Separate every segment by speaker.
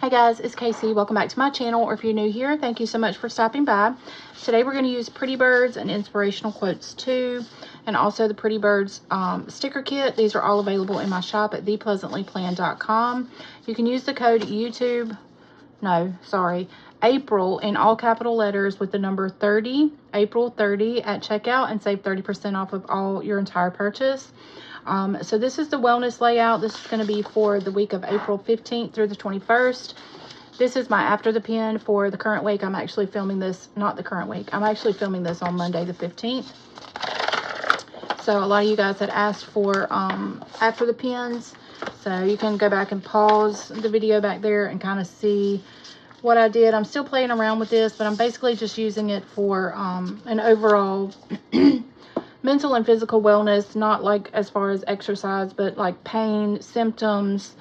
Speaker 1: Hey guys, it's Casey. Welcome back to my channel, or if you're new here, thank you so much for stopping by. Today we're going to use Pretty Birds and inspirational quotes too, and also the Pretty Birds sticker kit. These are all available in my shop at 𝗨𝗨𝗡𝗠𝗡𝗠𝗡𝗏. You can use the code April in all capital letters with the number 30, April 30 at checkout, and save 30% off of all your entire purchase. So this is the wellness layout. This is going to be for the week of April 15th through the 21st. This is my after the pin for the current week. I'm actually filming this, not the current week. I'm actually filming this on Monday the 15th. So a lot of you guys had asked for after the pins. So you can go back and pause the video back there and kind of see what I did. I'm still playing around with this, but I'm basically just using it for an overall mental and physical wellness, not like as far as exercise, but like pain, symptoms,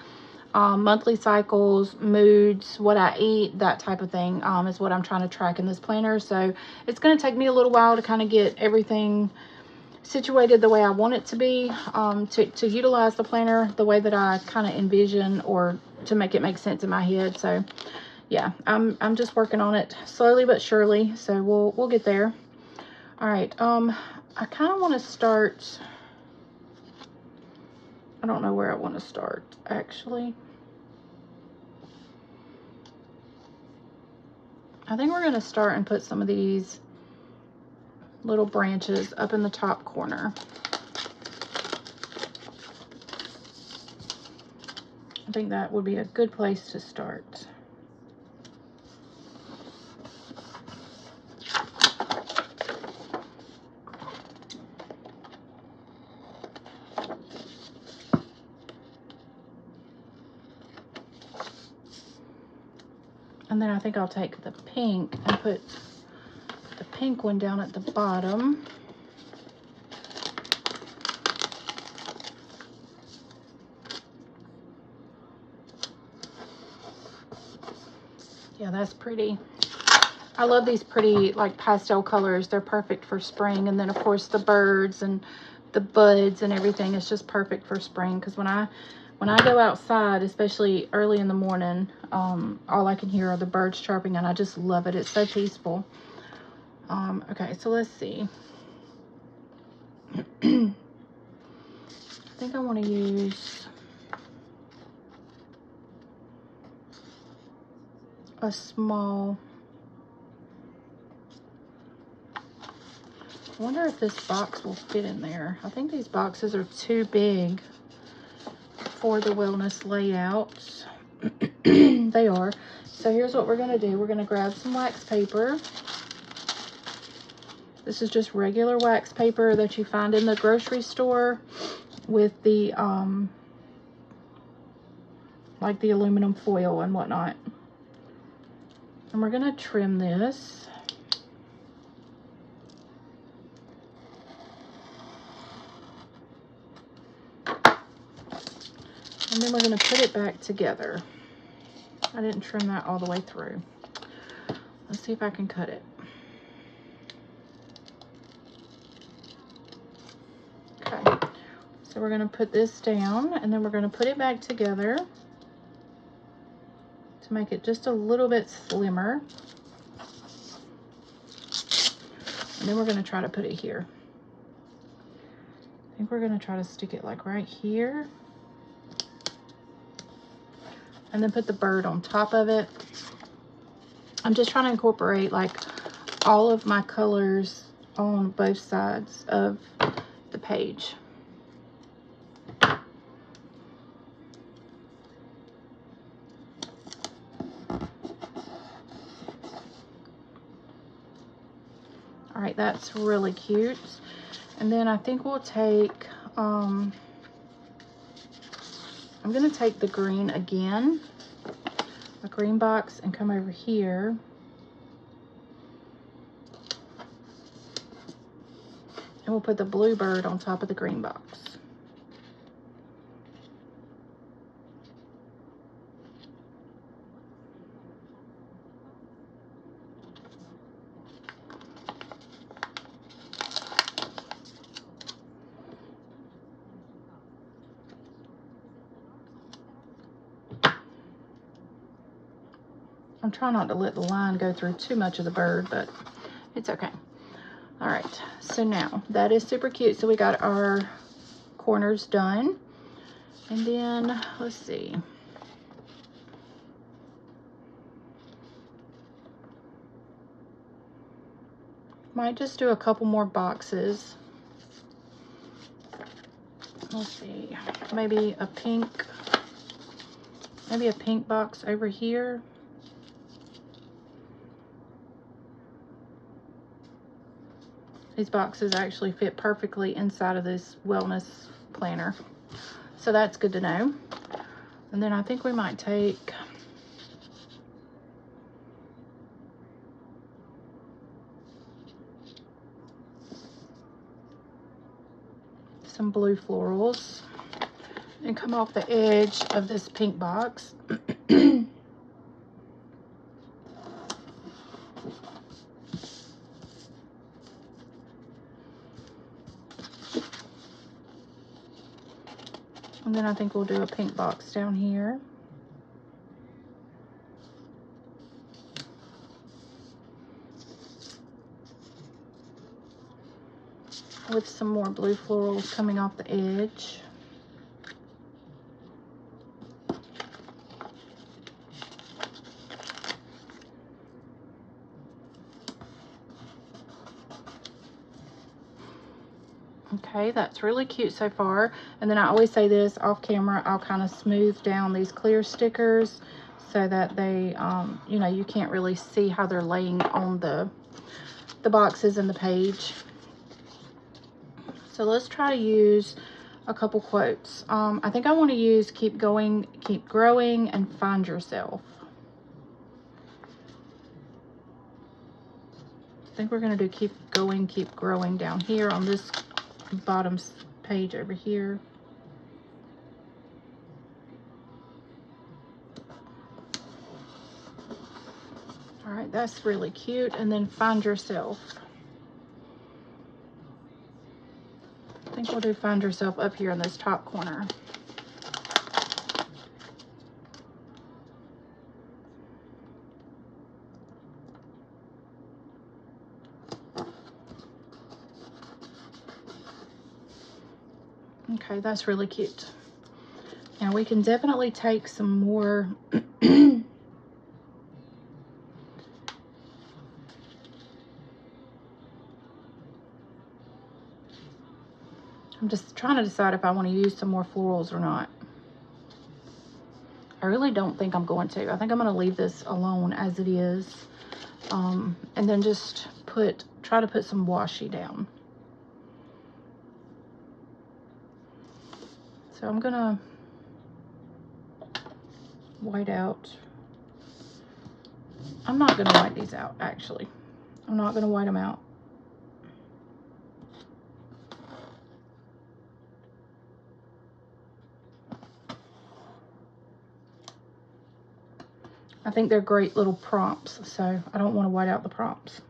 Speaker 1: monthly cycles, moods, what I eat, that type of thing is what I'm trying to track in this planner. So it's going to take me a little while to kind of get everything situated the way I want it to be, to utilize the planner the way that I kind of envision, or to make it make sense in my head. So yeah, I'm just working on it slowly but surely. So we'll get there. All right. I kind of want to start, I don't know where I want to start, actually. I think we're going to start and put some of these little branches up in the top corner. I think that would be a good place to start. And then I think I'll take the pink and put the pink one down at the bottom. Yeah, that's pretty. I love these pretty like pastel colors. They're perfect for spring. And then of course the birds and the buds and everything is just perfect for spring, because when I go outside, especially early in the morning, all I can hear are the birds chirping, and I just love it. It's so peaceful. Okay, so let's see. I think I want to use a small. I wonder if this box will fit in there. I think these boxes are too big for the wellness layouts. They are. So here's what we're going to do. We're going to grab some wax paper. This is just regular wax paper that you find in the grocery store with the like the aluminum foil and whatnot. And we're going to trim this. And then we're going to put it back together. I didn't trim that all the way through. Let's see if I can cut it. Okay. So we're going to put this down, and then we're going to put it back together to make it just a little bit slimmer. And then we're going to try to put it here. I think we're going to try to stick it like right here. And then put the bird on top of it. I'm just trying to incorporate like all of my colors on both sides of the page. All right, that's really cute. And then I think we'll take, I'm going to take the green again, a green box, and come over here. And we'll put the blue bird on top of the green box. I'm trying not to let the line go through too much of the bird, but it's okay. All right, so now that is super cute. So we got our corners done. And then, let's see. Might just do a couple more boxes. Let's see, maybe a pink box over here. These boxes actually fit perfectly inside of this wellness planner. So that's good to know. And then I think we might take some blue florals and come off the edge of this pink box. And then I think we'll do a pink box down here. With some more blue florals coming off the edge. Okay, that's really cute so far. And then I always say this off camera, I'll kind of smooth down these clear stickers so that they, you know, you can't really see how they're laying on the boxes and the page. So let's try to use a couple quotes. I think I want to use keep going, keep growing, and find yourself. I think we're going to do keep going, keep growing down here on this bottom page over here. All right, that's really cute. And then find yourself. I think we'll do find yourself up here in this top corner. Okay, that's really cute. Now we can definitely take some more I'm just trying to decide if I want to use some more florals or not. I really don't think I'm going to. I think I'm going to leave this alone as it is. And then just try to put some washi down. So I'm going to white out. I'm not going to white these out, actually. I'm not going to white them out. I think they're great little prompts, so I don't want to white out the prompts.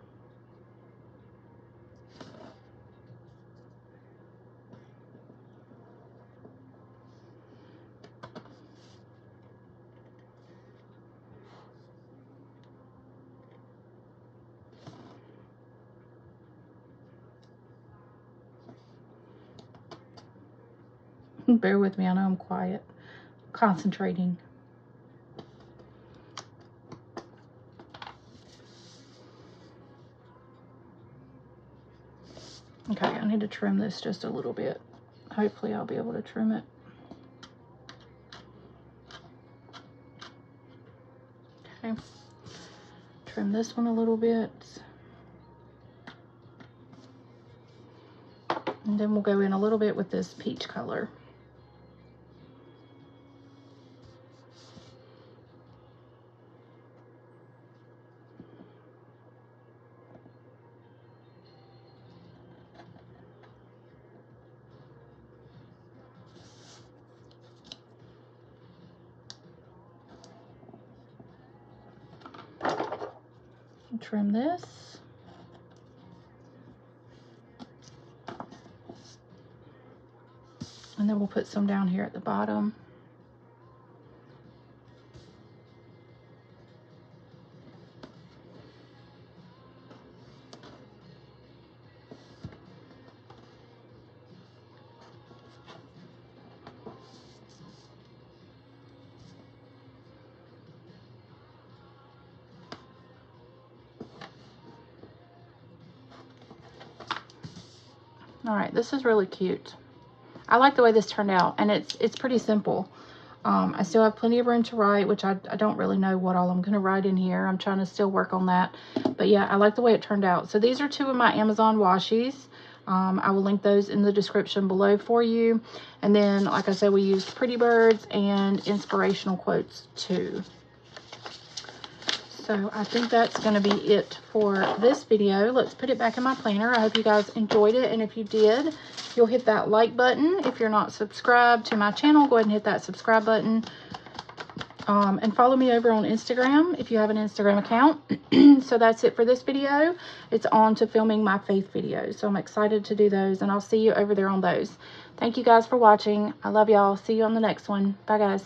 Speaker 1: Bear with me, I know I'm quiet, concentrating. Okay, I need to trim this just a little bit. Hopefully I'll be able to trim it. Okay, trim this one a little bit. And then we'll go in a little bit with this peach color. Trim this. And then we'll put some down here at the bottom. All right, this is really cute. I like the way this turned out, and it's pretty simple. I still have plenty of room to write, which I don't really know what all I'm going to write in here. I'm trying to still work on that. But yeah, I like the way it turned out. So these are 2 of my Amazon washies. I will link those in the description below for you. And then, like I said, we used pretty birds and inspirational quotes too. So I think that's going to be it for this video. Let's put it back in my planner. I hope you guys enjoyed it. And if you did, you'll hit that like button. If you're not subscribed to my channel, go ahead and hit that subscribe button. And follow me over on Instagram if you have an Instagram account. So that's it for this video. It's on to filming my faith videos. So I'm excited to do those, and I'll see you over there on those. Thank you guys for watching. I love y'all. See you on the next one. Bye, guys.